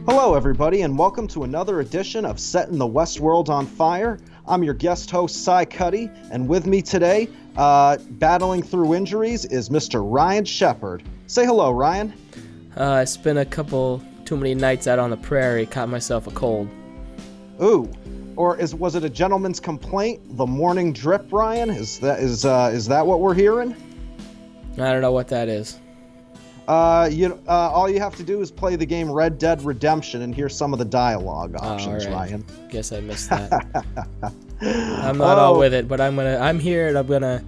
Hello, everybody, and welcome to another edition of Setting the Westworld on Fire. I'm your guest host, Cy, and with me today, battling through injuries, is Mr. Ryan Shepard. Say hello, Ryan. I spent a couple too many nights out on the prairie, caught myself a cold. Ooh, or was it a gentleman's complaint? The morning drip, Ryan? Is that what we're hearing? I don't know what that is. All you have to do is play the game Red Dead Redemption and hear some of the dialogue options, right. Ryan. Guess I missed that. I'm not all with it, but I'm here and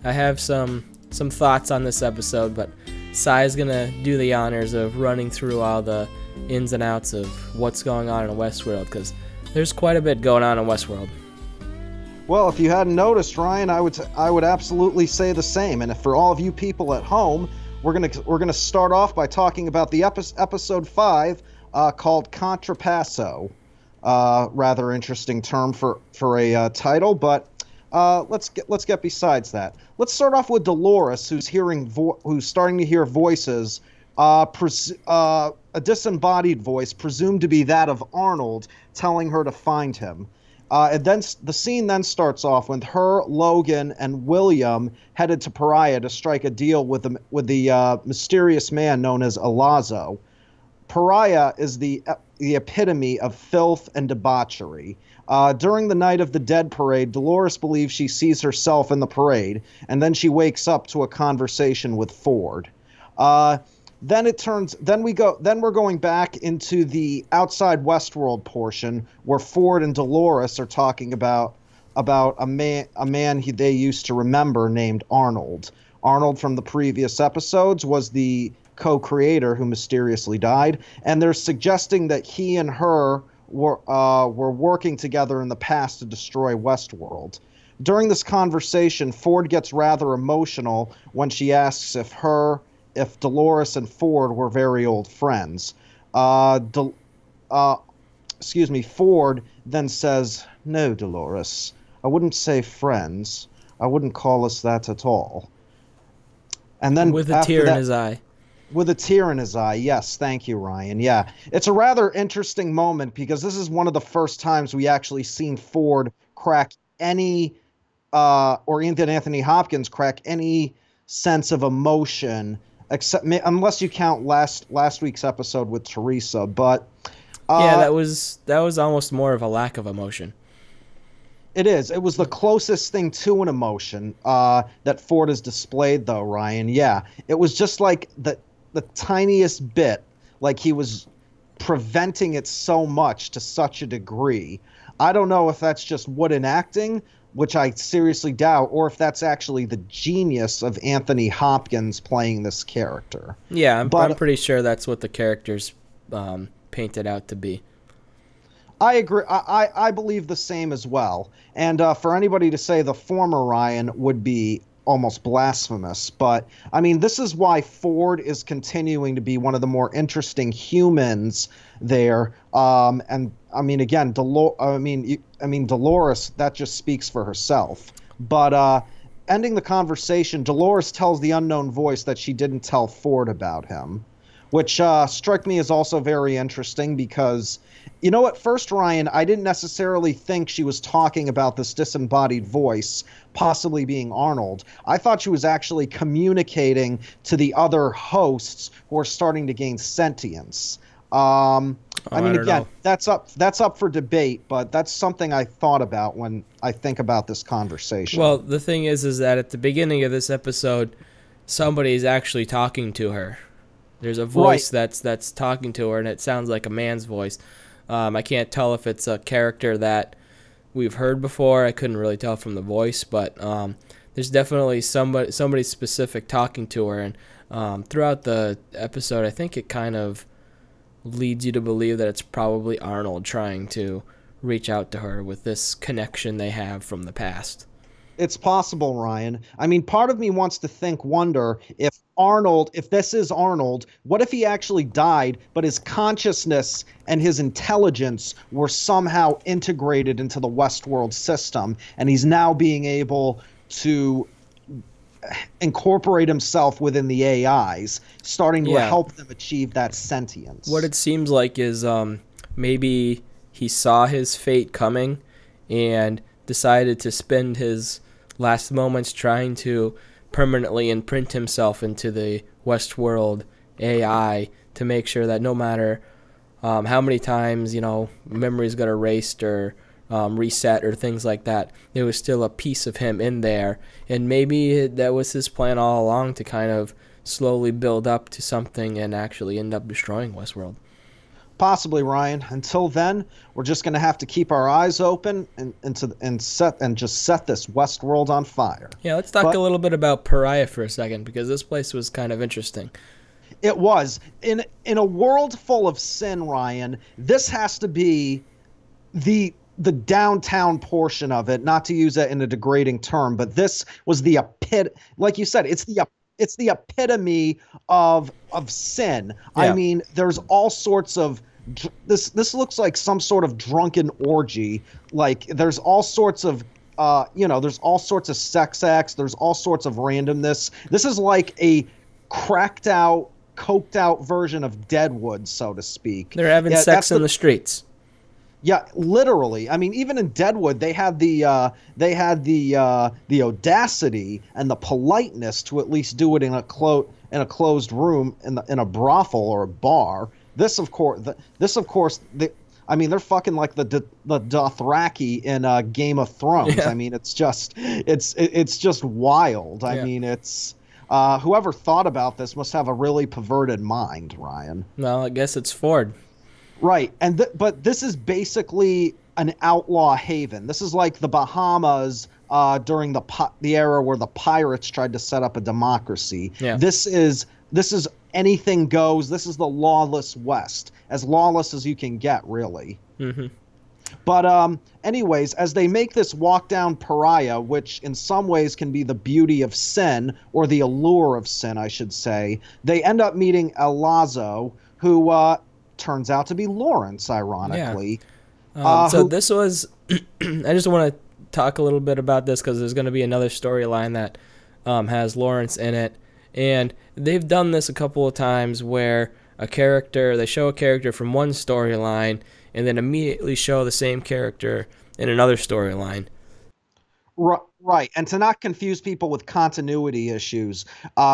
I have some thoughts on this episode, but Cy's gonna do the honors of running through all the ins and outs of what's going on in Westworld, because there's quite a bit going on in Westworld. Well, if you hadn't noticed, Ryan, I would absolutely say the same. And for all of you people at home, we're gonna start off by talking about the episode 5 called Contrapasso. Rather interesting term for a title, but let's get besides that. Let's start off with Dolores, who's starting to hear voices. A disembodied voice, presumed to be that of Arnold, telling her to find him. And then the scene then starts off with her, Logan, and William headed to Pariah to strike a deal with the mysterious man known as Alazzo. Pariah is the epitome of filth and debauchery. During the Night of the Dead parade, Dolores believes she sees herself in the parade, and then she wakes up to a conversation with Ford. Then we're going back into the outside Westworld portion where Ford and Dolores are talking about a man they used to remember named Arnold. Arnold from the previous episodes was the co-creator who mysteriously died, and they're suggesting that he and her were working together in the past to destroy Westworld. During this conversation, Ford gets rather emotional when she asks if Dolores and Ford were very old friends. Ford then says, "No, Dolores, I wouldn't say friends. I wouldn't call us that at all." And then with a tear in his eye. With a tear in his eye, yes, thank you, Ryan. Yeah, it's a rather interesting moment because this is one of the first times we actually seen Ford crack any, or even Anthony Hopkins crack any sense of emotion, unless you count last week's episode with Teresa. But yeah, that was almost more of a lack of emotion. It is. It was the closest thing to an emotion that Ford has displayed, though, Ryan. Yeah, it was just like the tiniest bit, like he was preventing it so much to such a degree. I don't know if that's just wooden acting, which I seriously doubt, or if that's actually the genius of Anthony Hopkins playing this character. Yeah, I'm pretty sure that's what the character's painted out to be. I agree. I believe the same as well. And for anybody to say the former Ryan would be almost blasphemous. But, I mean, this is why Ford is continuing to be one of the more interesting humans there. And, I mean, again, Dolores, that just speaks for herself. But ending the conversation, Dolores tells the unknown voice that she didn't tell Ford about him, which struck me as also very interesting because, you know, at first, Ryan, I didn't necessarily think she was talking about this disembodied voice possibly being Arnold. I thought she was actually communicating to the other hosts who are starting to gain sentience. I mean, again, that's up for debate, but that's something I thought about when I think about this conversation. Well, the thing is that at the beginning of this episode, somebody's actually talking to her. There's a voice that's talking to her, and it sounds like a man's voice. I can't tell if it's a character that we've heard before. I couldn't really tell from the voice, but there's definitely somebody specific talking to her. And throughout the episode, I think it kind of leads you to believe that it's probably Arnold trying to reach out to her with this connection they have from the past. It's possible, Ryan. I mean, part of me wants to wonder if this is Arnold, what if he actually died, but his consciousness and his intelligence were somehow integrated into the Westworld system, and he's now being able to incorporate himself within the AIs, starting to Yeah. help them achieve that sentience. What it seems like is maybe he saw his fate coming and decided to spend his last moments trying to permanently imprint himself into the Westworld AI to make sure that no matter how many times, memories got erased or reset or things like that, there was still a piece of him in there. And maybe that was his plan all along, to kind of slowly build up to something and actually end up destroying Westworld. Possibly, Ryan. Until then, we're just going to have to keep our eyes open and just set this Westworld on fire. Yeah, let's talk a little bit about Pariah for a second, because this place was kind of interesting. It was. In a world full of sin, Ryan, this has to be the downtown portion of it, not to use it in a degrading term, but this was the like you said, it's the epitome of sin. Yeah. I mean, there's all sorts of this looks like some sort of drunken orgy. Like, there's all sorts of there's all sorts of sex acts, there's all sorts of randomness. This is like a cracked out, coked out version of Deadwood, so to speak. They're having sex in the streets. Yeah, literally. I mean, even in Deadwood, they had the audacity and the politeness to at least do it in a closed room in a brothel or a bar. This, of course, they're fucking like the Dothraki in Game of Thrones. Yeah. I mean, it's just wild. I mean, it's whoever thought about this must have a really perverted mind, Ryan. Well, I guess it's Ford. Right, but this is basically an outlaw haven. This is like the Bahamas during the era where the pirates tried to set up a democracy. Yeah. This is anything goes. This is the lawless West, as lawless as you can get, really. Mm-hmm. But anyways, as they make this walk down Pariah, which in some ways can be the beauty of sin, or the allure of sin, I should say, they end up meeting El Lazo, who turns out to be Lawrence, ironically. Yeah. So this was... I just want to talk a little bit about this, because there's going to be another storyline that has Lawrence in it. And they've done this a couple of times where they show a character from one storyline and then immediately show the same character in another storyline. Right. And to not confuse people with continuity issues,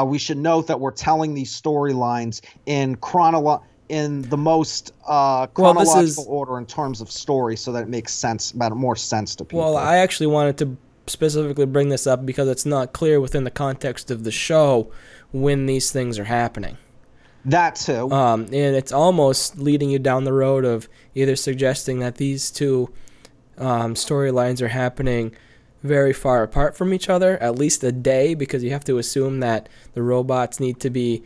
we should note that we're telling these storylines in the most chronological order in terms of story, so that it makes sense, more sense to people. Well, I actually wanted to specifically bring this up because it's not clear within the context of the show when these things are happening. That too. And it's almost leading you down the road of either suggesting that these two storylines are happening very far apart from each other, at least a day, because you have to assume that the robots need to be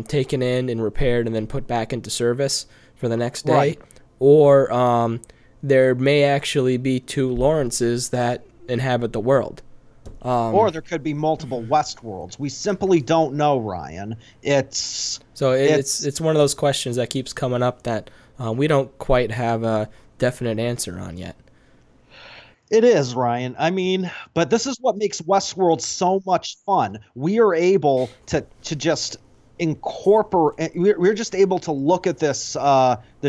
taken in and repaired and then put back into service for the next day. Right. Or there may actually be two Lawrences that inhabit the world. Or there could be multiple Westworlds. We simply don't know, Ryan. It's one of those questions that keeps coming up that we don't quite have a definite answer on yet. It is, Ryan. I mean, but this is what makes Westworld so much fun. We are able to just incorporate. We're just able to look at this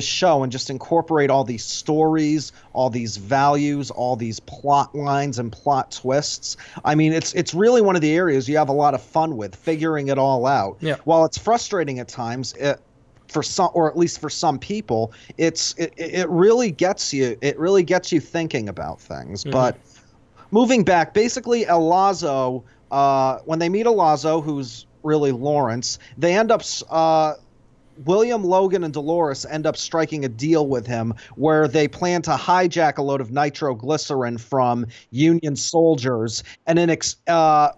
show and just incorporate all these stories, all these values, all these plot lines and plot twists. I mean, it's really one of the areas you have a lot of fun with, figuring it all out. Yeah. While it's frustrating at times, for some, or at least for some people, it really gets you. It really gets you thinking about things. Mm-hmm. But moving back, basically, El Lazo, when they meet El Lazo, who's really Lawrence, they end up William, Logan, and Dolores end up striking a deal with him where they plan to hijack a load of nitroglycerin from Union soldiers, and then so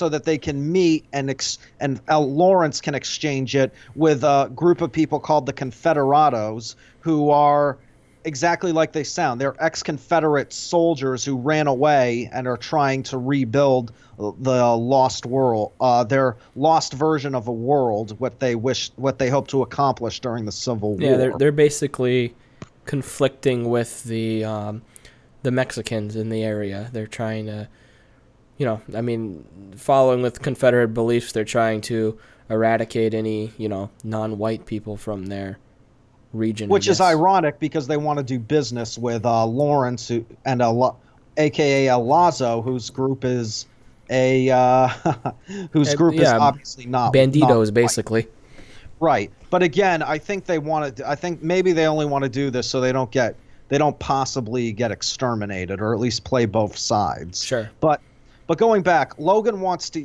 that they can meet and Lawrence can exchange it with a group of people called the Confederados, who are exactly like they sound. They're ex-Confederate soldiers who ran away and are trying to rebuild the lost world, their lost version of a world, what they hope to accomplish during the Civil War. Yeah, they're basically conflicting with the Mexicans in the area. They're trying to you know, I mean, following with Confederate beliefs, they're trying to eradicate any, you know, non-white people from their region. Which is ironic because they want to do business with Lawrence and aka El Lazo, whose group is is obviously not banditos, not basically. Right. But again, I think maybe they only want to do this so they don't possibly get exterminated, or at least play both sides. Sure. But going back, Logan wants to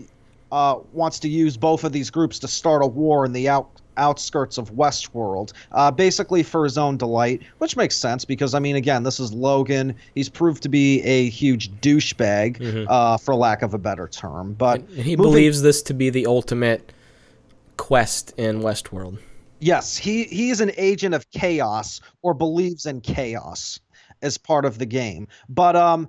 use both of these groups to start a war in the outskirts of Westworld, basically for his own delight, which makes sense because, I mean, again, this is Logan. He's proved to be a huge douchebag, for lack of a better term. But and he believes this to be the ultimate quest in Westworld. Yes, he is an agent of chaos, or believes in chaos as part of the game. But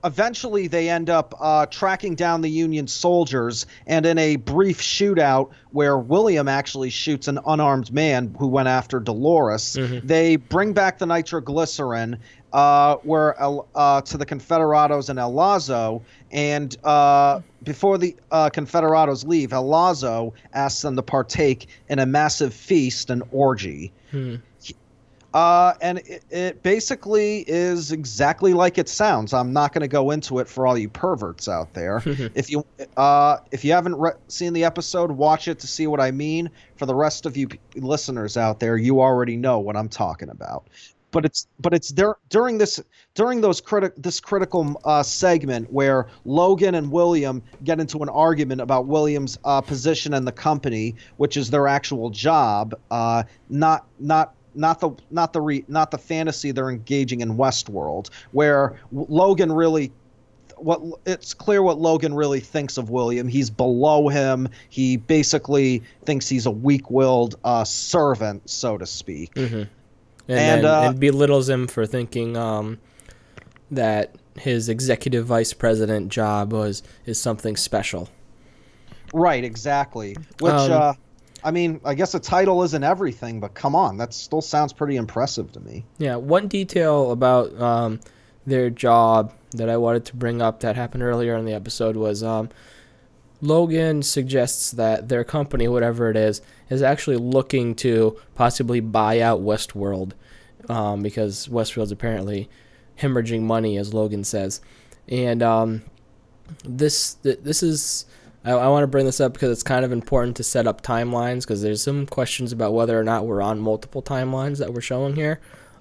eventually they end up tracking down the Union soldiers, and in a brief shootout where William actually shoots an unarmed man who went after Dolores, they bring back the nitroglycerin to the Confederados and El Lazo, and before the Confederados leave, El Lazo asks them to partake in a massive feast and orgy. And it basically is exactly like it sounds. I'm not going to go into it for all you perverts out there. If you haven't seen the episode, watch it to see what I mean. For the rest of you listeners out there, you already know what I'm talking about. But it's during this critical segment where Logan and William get into an argument about William's position in the company, which is their actual job, not the fantasy they're engaging in Westworld, where it's clear what Logan really thinks of William. He's below him. He basically thinks he's a weak-willed servant, so to speak. And belittles him for thinking that his executive vice president job is something special. Right, exactly. Which, I mean, I guess a title isn't everything, but come on, that still sounds pretty impressive to me. Yeah, one detail about their job that I wanted to bring up that happened earlier in the episode was Logan suggests that their company, whatever it is actually looking to possibly buy out Westworld, because Westworld's apparently hemorrhaging money, as Logan says. And this is... I want to bring this up because it's kind of important to set up timelines, because there's some questions about whether or not we're on multiple timelines that we're showing here.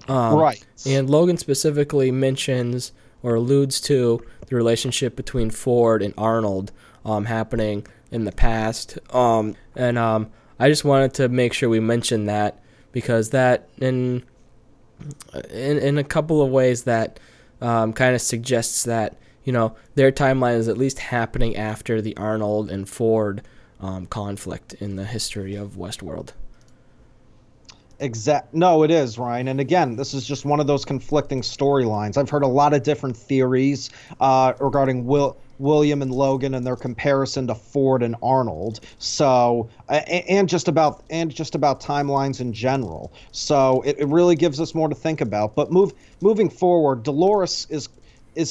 Right. And Logan specifically mentions or alludes to the relationship between Ford and Arnold happening in the past. And I just wanted to make sure we mention that, because that in a couple of ways that kind of suggests that, you know, their timeline is at least happening after the Arnold and Ford conflict in the history of Westworld. No, it is, Ryan. And again, this is just one of those conflicting storylines. I've heard a lot of different theories regarding William and Logan and their comparison to Ford and Arnold. So, and just about timelines in general. So it really gives us more to think about. But moving forward, Dolores is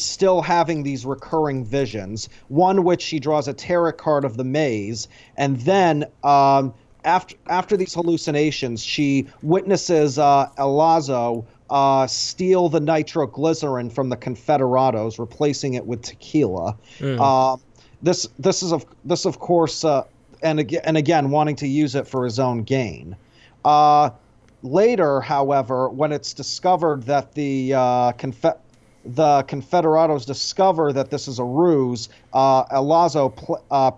still having these recurring visions, one which she draws a tarot card of the maze, and then after these hallucinations, she witnesses El Lazo steal the nitroglycerin from the Confederados, replacing it with tequila. This of course, and again wanting to use it for his own gain. Later, however, when it's discovered that the Confederados discover that this is a ruse, El Lazo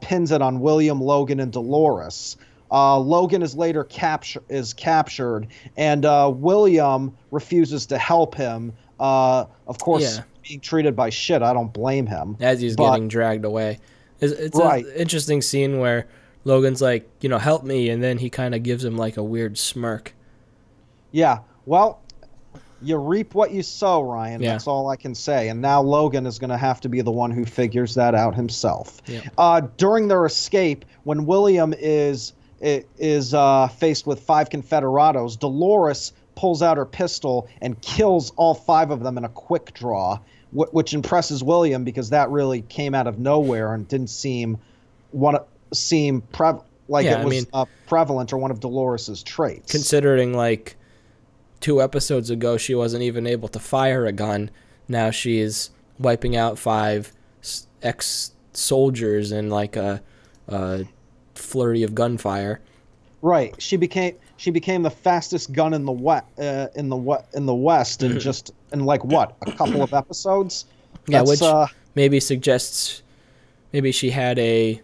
pins it on William, Logan, and Dolores. Logan is later captured, and William refuses to help him. Of course, being treated by shit. I don't blame him. As he's getting dragged away. It's right. An interesting scene where Logan's like, you know, help me, and then he kind of gives him like a weird smirk. Yeah, well, you reap what you sow, Ryan. Yeah. That's all I can say. And now Logan is going to have to be the one who figures that out himself. Yeah. During their escape, when William is faced with 5 Confederados, Dolores pulls out her pistol and kills all 5 of them in a quick draw, which impresses William because that really came out of nowhere and didn't seem prevalent or one of Dolores's traits. Considering like 2 episodes ago she wasn't even able to fire a gun, now she's wiping out 5 ex-soldiers in like a flurry of gunfire. Right. She became the fastest gun in the West in just in like what, a couple of episodes. Yeah, which maybe suggests maybe she had a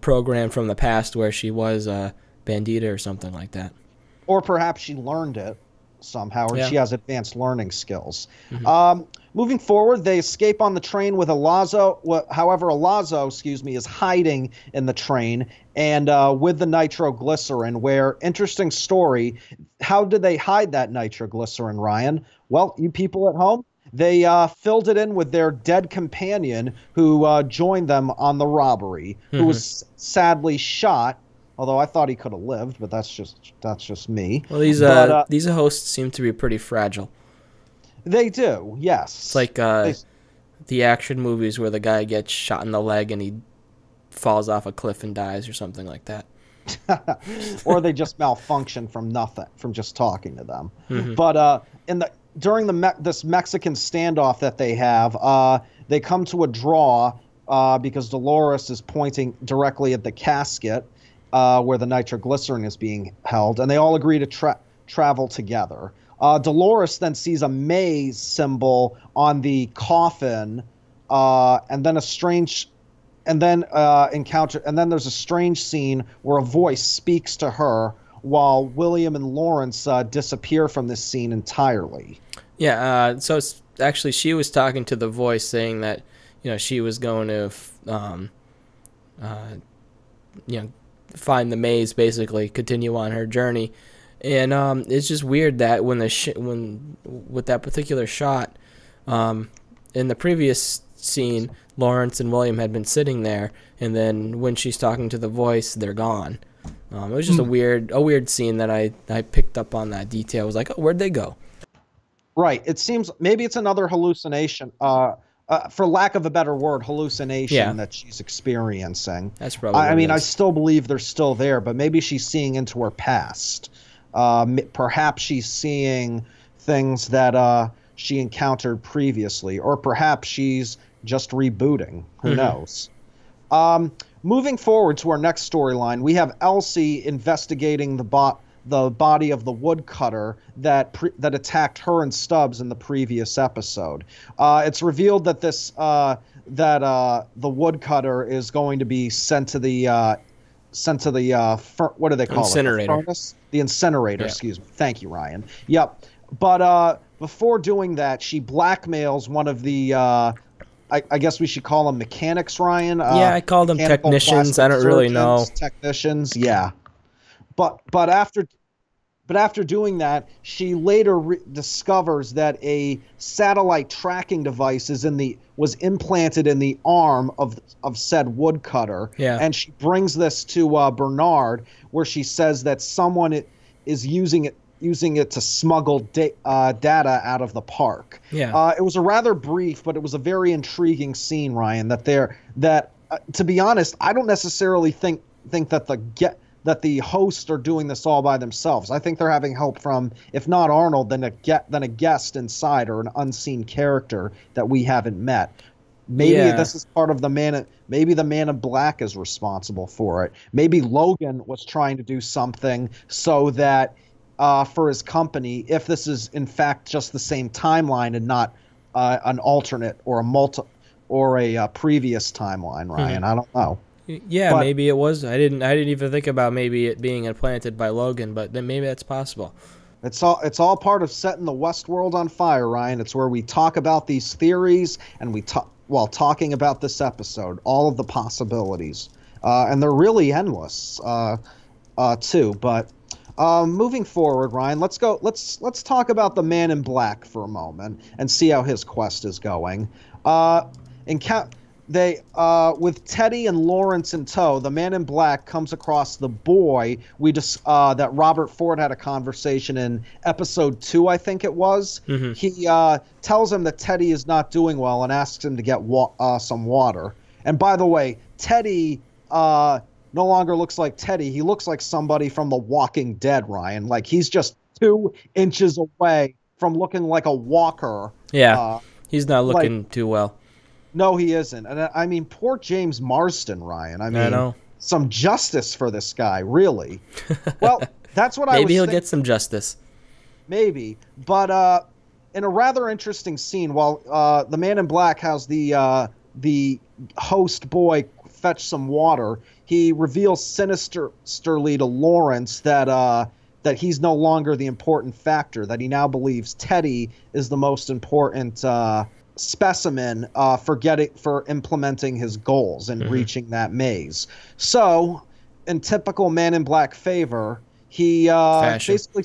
program from the past where she was a bandita or something like that. Or perhaps she learned it somehow, or she has advanced learning skills. Moving forward, they escape on the train with Alazzo. However, Alazzo, is hiding in the train and with the nitroglycerin, where, interesting story, how did they hide that nitroglycerin, Ryan? Well, you people at home, they filled it in with their dead companion who joined them on the robbery, who was sadly shot. Although I thought he could have lived, but that's just me. Well, these hosts seem to be pretty fragile. They do, yes. It's like the action movies where the guy gets shot in the leg and he falls off a cliff and dies or something like that. Or they just malfunction from nothing, from just talking to them. But during this Mexican standoff that they have, they come to a draw because Dolores is pointing directly at the casket where the nitroglycerin is being held, and they all agree to travel together. Dolores then sees a maze symbol on the coffin, and then there's a strange scene where a voice speaks to her while William and Lawrence disappear from this scene entirely. Yeah, so it's actually she was talking to the voice saying that, she was going to find the maze, basically continue on her journey. And it's just weird that with that particular shot, in the previous scene, Lawrence and William had been sitting there, and then when she's talking to the voice, they're gone. It was just a weird scene that I picked up on that detail. I was like, oh, where'd they go? Right. It seems maybe it's another hallucination, for lack of a better word, hallucination that she's experiencing. That's probably. I mean, I still believe they're still there, but maybe she's seeing into her past. Perhaps she's seeing things that she encountered previously, or perhaps she's just rebooting. Who knows? Moving forward to our next storyline, we have Elsie investigating the body of the woodcutter that attacked her and Stubbs in the previous episode. It's revealed that the woodcutter is going to be sent to the what do they call incinerator. it? The furnace? The incinerator, excuse me. Thank you, Ryan. Yep. But before doing that, she blackmails one of the I guess we should call them mechanics, Ryan. Yeah, I call them technicians. I don't really know. Technicians, yeah. But after doing that, she later discovers that a satellite tracking device was implanted in the arm of said woodcutter. Yeah. And she brings this to Bernard, where she says that someone is using it to smuggle data out of the park. Yeah. It was a rather brief, but it was a very intriguing scene, Ryan. To be honest, I don't necessarily think that the hosts are doing this all by themselves. I think they're having help from, if not Arnold, then a guest inside or an unseen character that we haven't met. Maybe this is part of maybe the Man in Black is responsible for it. Maybe Logan was trying to do something so that for his company, if this is in fact just the same timeline and not an alternate or a previous timeline, Ryan. I don't know. Yeah, but maybe it was. I didn't even think about maybe it being implanted by Logan, but then maybe that's possible. It's all part of setting the Westworld on fire, Ryan. It's where we talk about these theories and while talking about this episode, all of the possibilities, and they're really endless, too. But moving forward, Ryan, let's talk about the Man in Black for a moment and see how his quest is going. with Teddy and Lawrence in tow, the Man in Black comes across the boy that Robert Ford had a conversation in episode 2, I think it was. Mm-hmm. He tells him that Teddy is not doing well and asks him to get some water. And by the way, Teddy no longer looks like Teddy. He looks like somebody from The Walking Dead, Ryan. Like, he's just 2 inches away from looking like a walker. Yeah, he's not looking too well. No, he isn't. And I mean, poor James Marsden, Ryan. I mean, I know. Some justice for this guy, really. Well, that's what I was Maybe he'll get some justice. Maybe. But in a rather interesting scene, while the Man in Black has the host boy fetch some water, he reveals sinisterly to Lawrence that he's no longer the important factor, that he now believes Teddy is the most important specimen for implementing his goals and reaching that maze. So, in typical Man in Black favor, he basically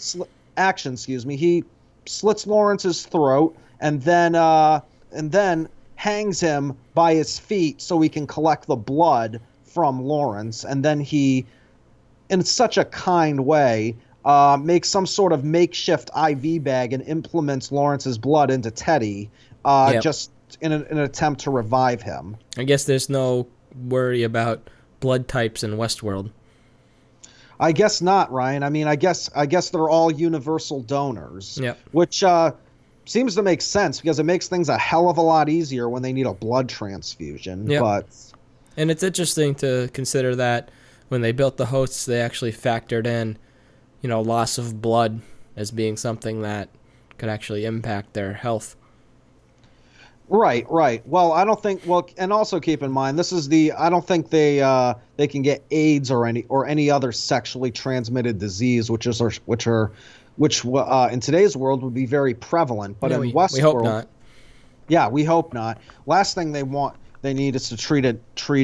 he slits Lawrence's throat and then hangs him by his feet so he can collect the blood from Lawrence, and then he, in such a kind way, makes some sort of makeshift IV bag and implements Lawrence's blood into Teddy, just in an attempt to revive him. I guess there's no worry about blood types in Westworld. I guess not, Ryan. I mean, I guess they're all universal donors, which seems to make sense because it makes things a hell of a lot easier when they need a blood transfusion. And it's interesting to consider that when they built the hosts, they actually factored in, loss of blood as being something that could actually impact their health. Right. Well, I don't think. Well, and also keep in mind, I don't think they can get AIDS or any other sexually transmitted disease, which in today's world would be very prevalent. But in Westworld, we hope not. Yeah, we hope not. Last thing they need is to treat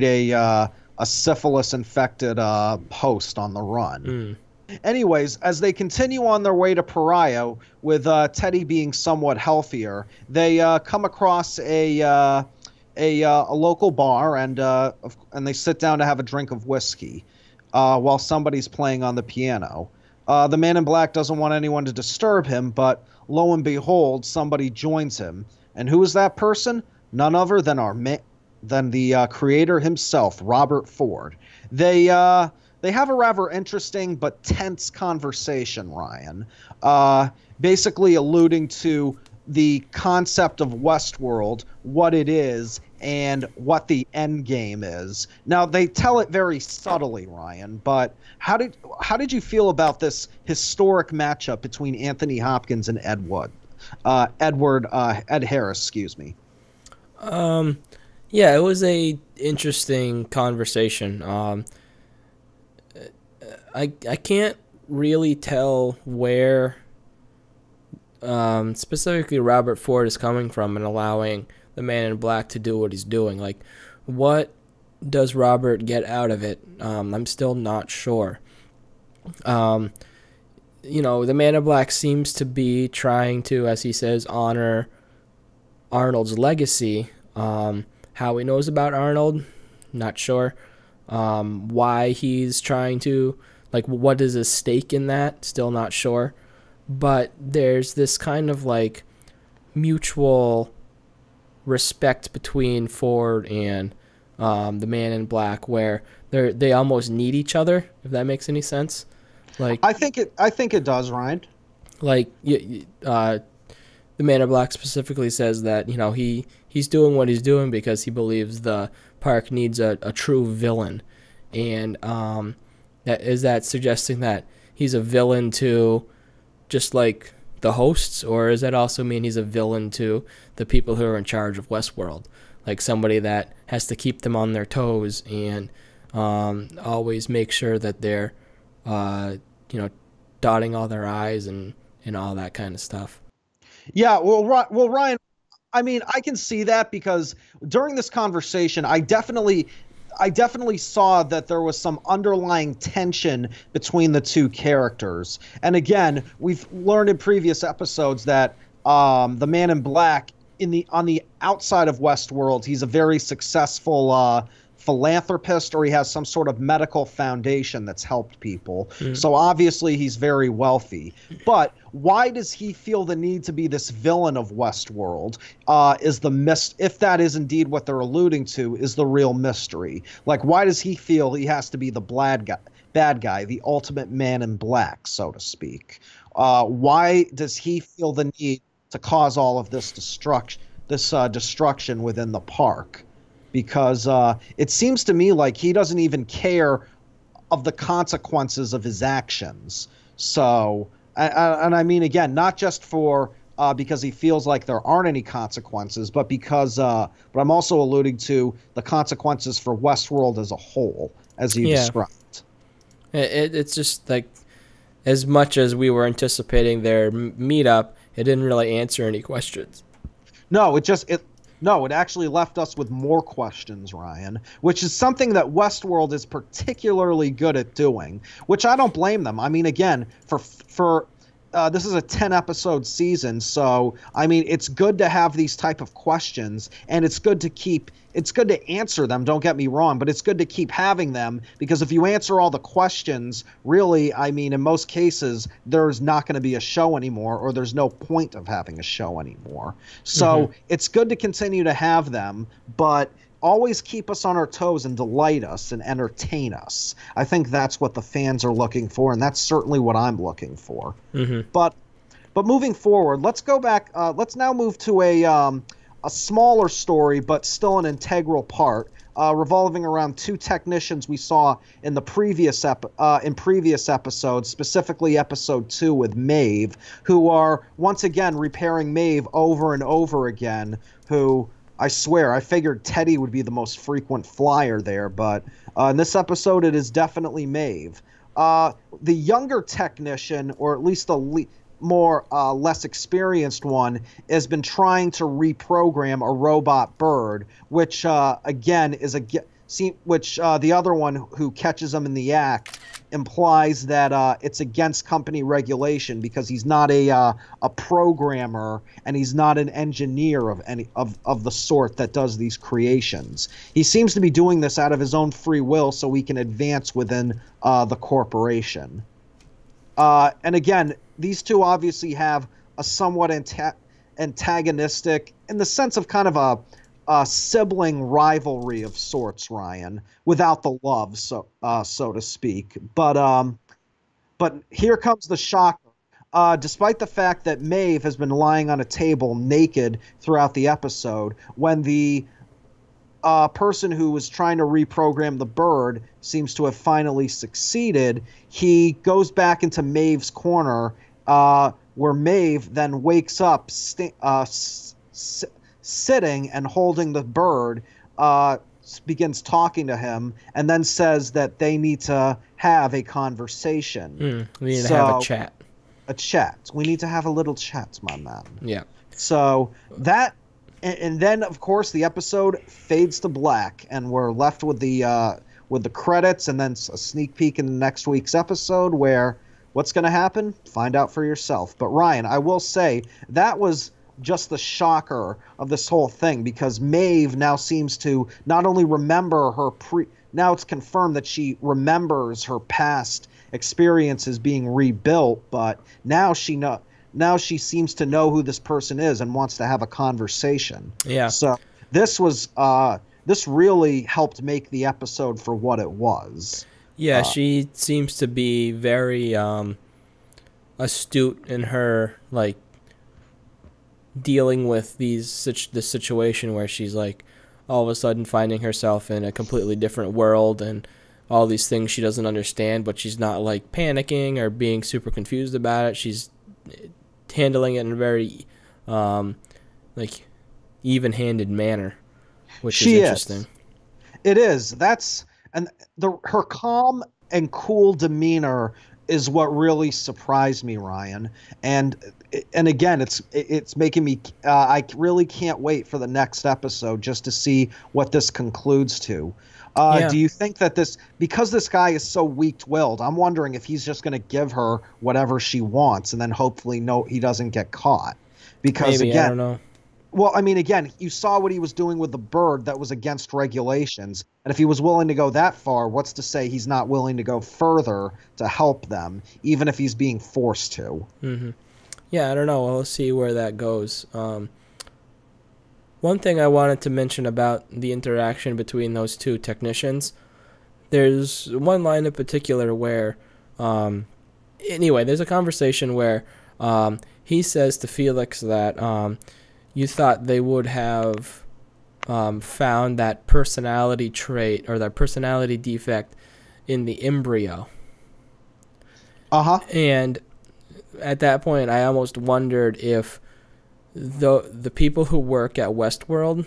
a syphilis infected host on the run. Anyways, as they continue on their way to Pariah, with Teddy being somewhat healthier, they come across a local bar and they sit down to have a drink of whiskey while somebody's playing on the piano. The Man in Black doesn't want anyone to disturb him, but lo and behold, somebody joins him. And who is that person? None other than the creator himself, Robert Ford. They have a rather interesting but tense conversation, Ryan, basically alluding to the concept of Westworld, what it is, and what the end game is. Now, they tell it very subtly, Ryan, but how did you feel about this historic matchup between Anthony Hopkins and Ed Harris, excuse me? Yeah, it was a interesting conversation. I can't really tell where specifically Robert Ford is coming from and allowing the Man in Black to do what he's doing. Like, what does Robert get out of it? I'm still not sure. The Man in Black seems to be trying to, as he says, honor Arnold's legacy. How he knows about Arnold, not sure. Why he's trying to, what is his stake in that, still not sure. But there's this kind of mutual respect between Ford and the Man in Black, where they almost need each other, if that makes any sense. I think it does, Ryan. The Man in Black specifically says that he's doing what he's doing because he believes the park needs a true villain, and that suggesting that he's a villain to just like the hosts, or does that also mean he's a villain to the people who are in charge of Westworld, like somebody that has to keep them on their toes and always make sure that they're dotting all their I's and all that kind of stuff? Yeah, well, Ryan, I mean, I can see that because during this conversation, I definitely saw that there was some underlying tension between the two characters. And again, we've learned in previous episodes that the Man in Black on the outside of Westworld, he's a very successful philanthropist, or he has some sort of medical foundation that's helped people. So obviously he's very wealthy. But why does he feel the need to be this villain of Westworld? If that is indeed what they're alluding to, is the real mystery. Like, why does he feel he has to be the bad guy, the ultimate man in black, so to speak? Why does he feel the need to cause all of this destruction within the park? Because it seems to me like he doesn't even care of the consequences of his actions. So, and I mean, again, not just for because he feels like there aren't any consequences, but because, but I'm also alluding to the consequences for Westworld as a whole, as you described. It's just like, as much as we were anticipating their meetup, it didn't really answer any questions. No, it actually left us with more questions, Ryan, which is something that Westworld is particularly good at doing, which I don't blame them. I mean, again, for this is a 10-episode season, so I mean, it's good to have these type of questions, and it's good to answer them, don't get me wrong, but it's good to keep having them, because if you answer all the questions, really, I mean, in most cases, there's not going to be a show anymore, or there's no point of having a show anymore. So it's good to continue to have them, but always keep us on our toes and delight us and entertain us. I think that's what the fans are looking for, and that's certainly what I'm looking for. But moving forward, let's go back. Let's now move to a smaller story, but still an integral part, revolving around two technicians we saw in the previous episodes, specifically episode 2 with Maeve, who are once again repairing Maeve over and over again, who, I swear, I figured Teddy would be the most frequent flyer there, but in this episode it is definitely Maeve. The younger technician, or at least the less experienced one, has been trying to reprogram a robot bird, which again is the other one who catches him in the act implies that it's against company regulation, because he's not a programmer, and he's not an engineer of any of the sort that does these creations. He seems to be doing this out of his own free will so he can advance within the corporation. And again, these two obviously have a somewhat antagonistic, in the sense of kind of a sibling rivalry of sorts, Ryan, without the love, so to speak. But here comes the shocker. Despite the fact that Maeve has been lying on a table naked throughout the episode, when the person who was trying to reprogram the bird seems to have finally succeeded, he goes back into Maeve's corner, where Maeve then wakes up sitting and holding the bird, begins talking to him, and then says that they need to have a conversation. We need to have a chat. A chat. We need to have a little chat, my man. Yeah. So that, and then of course the episode fades to black, and we're left with the credits, and then a sneak peek in the next week's episode, where what's going to happen? Find out for yourself. But Ryan, I will say that was just the shocker of this whole thing, because Maeve now seems to not only remember now it's confirmed that she remembers her past experiences being rebuilt, but now she seems to know who this person is and wants to have a conversation. Yeah. So this really helped make the episode for what it was. Yeah, she seems to be very astute in her, like, dealing with this situation where she's like all of a sudden finding herself in a completely different world and all these things she doesn't understand, but she's not like panicking or being super confused about it. She's handling it in a very like even-handed manner, which is interesting. It is. Her calm and cool demeanor is what really surprised me, Ryan. And again, it's making me. I really can't wait for the next episode just to see what this concludes to. Do you think that because this guy is so weak-willed, I'm wondering if he's just going to give her whatever she wants, and then hopefully he doesn't get caught. Because maybe, again, I don't know. Well, I mean, again, you saw what he was doing with the bird that was against regulations. And if he was willing to go that far, what's to say he's not willing to go further to help them, even if he's being forced to? Mm-hmm. Yeah, I don't know. We'll see where that goes. One thing I wanted to mention about the interaction between those two technicians, there's one line in particular where, anyway, there's a conversation where he says to Felix that you thought they would have found that personality trait or that personality defect in the embryo. Uh-huh. And at that point, I almost wondered if the people who work at Westworld,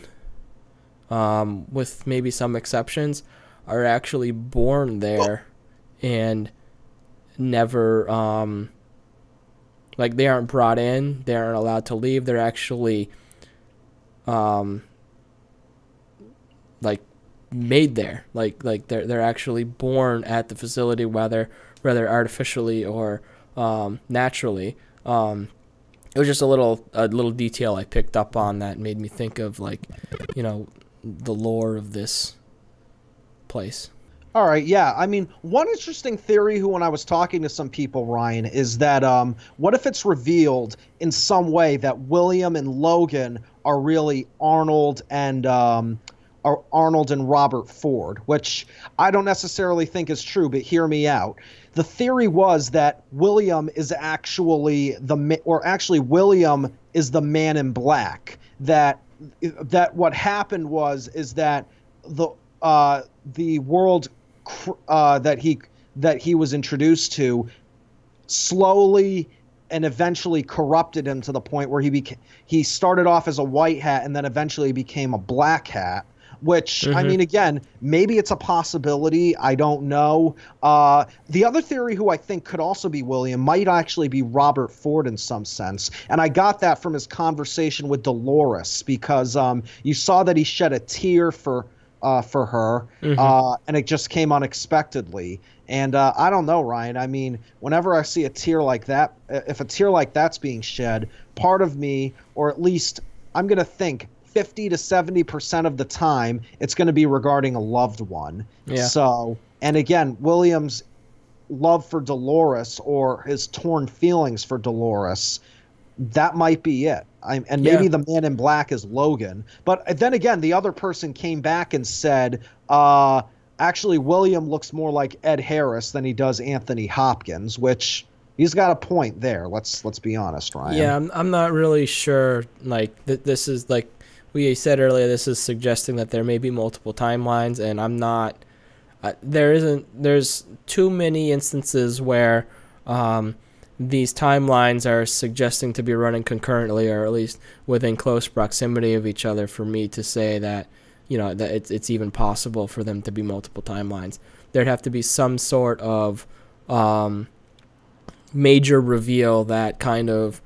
with maybe some exceptions, are actually born there and never, like they aren't brought in, they aren't allowed to leave. They're actually, like made there, like they're actually born at the facility, whether artificially or naturally. It was just a little detail I picked up on that made me think of, like, you know, the lore of this place. All right, yeah. I mean, one interesting theory when I was talking to some people, Ryan, is that what if it's revealed in some way that William and Logan are really Arnold and Robert Ford, which I don't necessarily think is true, but hear me out. The theory was that William is actually William is the Man in Black. That what happened is that the world that he was introduced to slowly and eventually corrupted him to the point where he started off as a white hat and then eventually became a black hat. Which, I mean, again, maybe it's a possibility. I don't know. The other theory who I think could also be William might actually be Robert Ford in some sense. And I got that from his conversation with Dolores, because you saw that he shed a tear for her, and it just came unexpectedly. And I don't know, Ryan. I mean, whenever I see a tear like that, if a tear like that's being shed, part of me, or at least I'm going to think 50 to 70% of the time, it's going to be regarding a loved one. Yeah. So, and again, William's love for Dolores, or his torn feelings for Dolores, that might be it. And maybe the Man in Black is Logan. But then again, the other person came back and said, actually, William looks more like Ed Harris than he does Anthony Hopkins, which he's got a point there. Let's be honest, Ryan. Yeah, I'm not really sure. Like, this is like we said earlier, this is suggesting that there may be multiple timelines, and I'm not. There's too many instances where these timelines are suggesting to be running concurrently, or at least within close proximity of each other, for me to say that, you know, that it's even possible for them to be multiple timelines. There'd have to be some sort of major reveal that kind of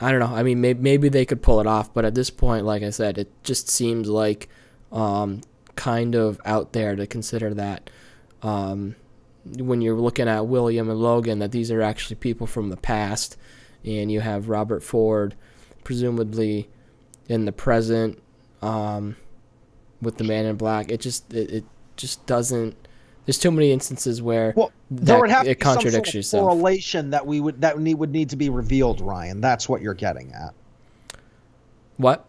I don't know. I mean, maybe they could pull it off, but at this point, like I said, it just seems like kind of out there to consider that when you're looking at William and Logan, that these are actually people from the past, and you have Robert Ford presumably in the present with the Man in Black. It just doesn't. There's too many instances where there would have to it be some contradicts sort of yourself. correlation that would need to be revealed, Ryan. That's what you're getting at. What?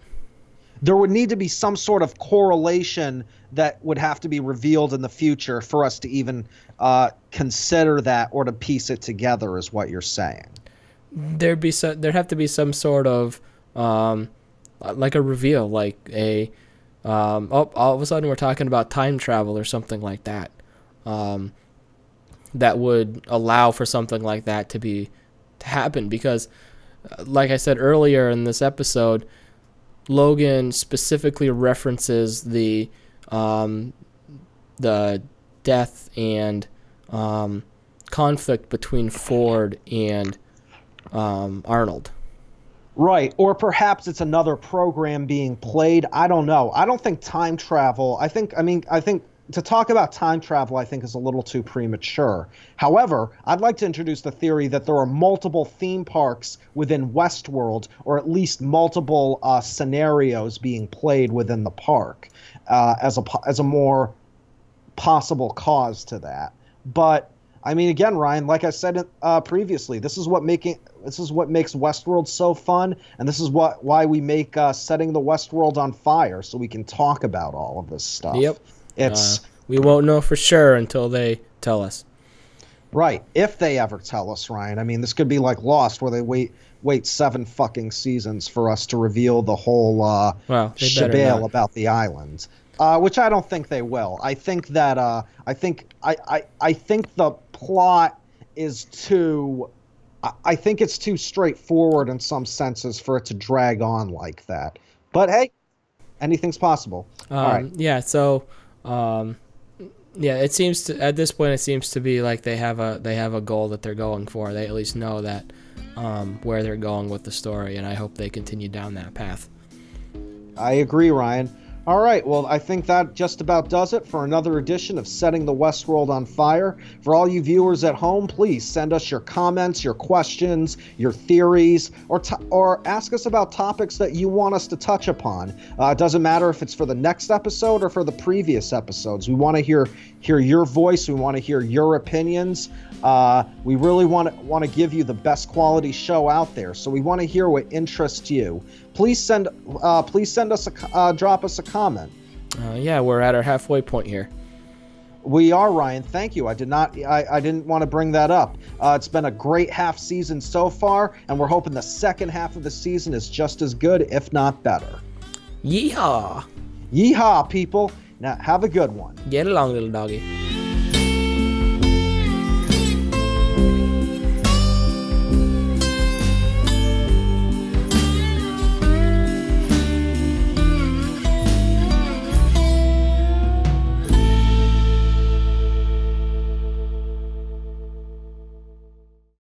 There would need to be some sort of correlation that would have to be revealed in the future for us to even consider that, or to piece it together, is what you're saying. There'd have to be some sort of like a reveal, like a all of a sudden we're talking about time travel or something like that. That would allow for something like that to happen, because like I said earlier in this episode, Logan specifically references the death and conflict between Ford and Arnold. Right, or perhaps it's another program being played. I don't know. I don't think time travel. I think to talk about time travel, I think, is a little too premature. However, I'd like to introduce the theory that there are multiple theme parks within Westworld, or at least multiple scenarios being played within the park as a more possible cause to that. But I mean, again, Ryan, like I said previously, this is what makes Westworld so fun, and this is why we make Setting the Westworld on Fire, so we can talk about all of this stuff. Yep. It's we won't know for sure until they tell us. Right, if they ever tell us, Ryan. I mean, this could be like Lost, where they wait 7 fucking seasons for us to reveal the whole shebale about the island. Which I don't think they will. I think that I think the plot is too. I think it's too straightforward in some senses for it to drag on like that. But hey, anything's possible. All right. Yeah. So, it seems to at this point it seems to be like they have a goal that they're going for. They at least know that where they're going with the story, and I hope they continue down that path. I agree, Ryan. All right, well, I think that just about does it for another edition of Setting the Westworld on Fire. For all you viewers at home, please send us your comments, your questions, your theories, or ask us about topics that you want us to touch upon. It doesn't matter if it's for the next episode or for the previous episodes. We want to hear your voice. We want to hear your opinions. We really want to give you the best quality show out there, so we want to hear what interests you. Please send us drop us a comment. Yeah, we're at our halfway point here. We are, Ryan. Thank you. I didn't want to bring that up. It's been a great half season so far, and we're hoping the second half of the season is just as good, if not better. Yeehaw! Yeehaw, people. Now, have a good one. Get along, little doggy.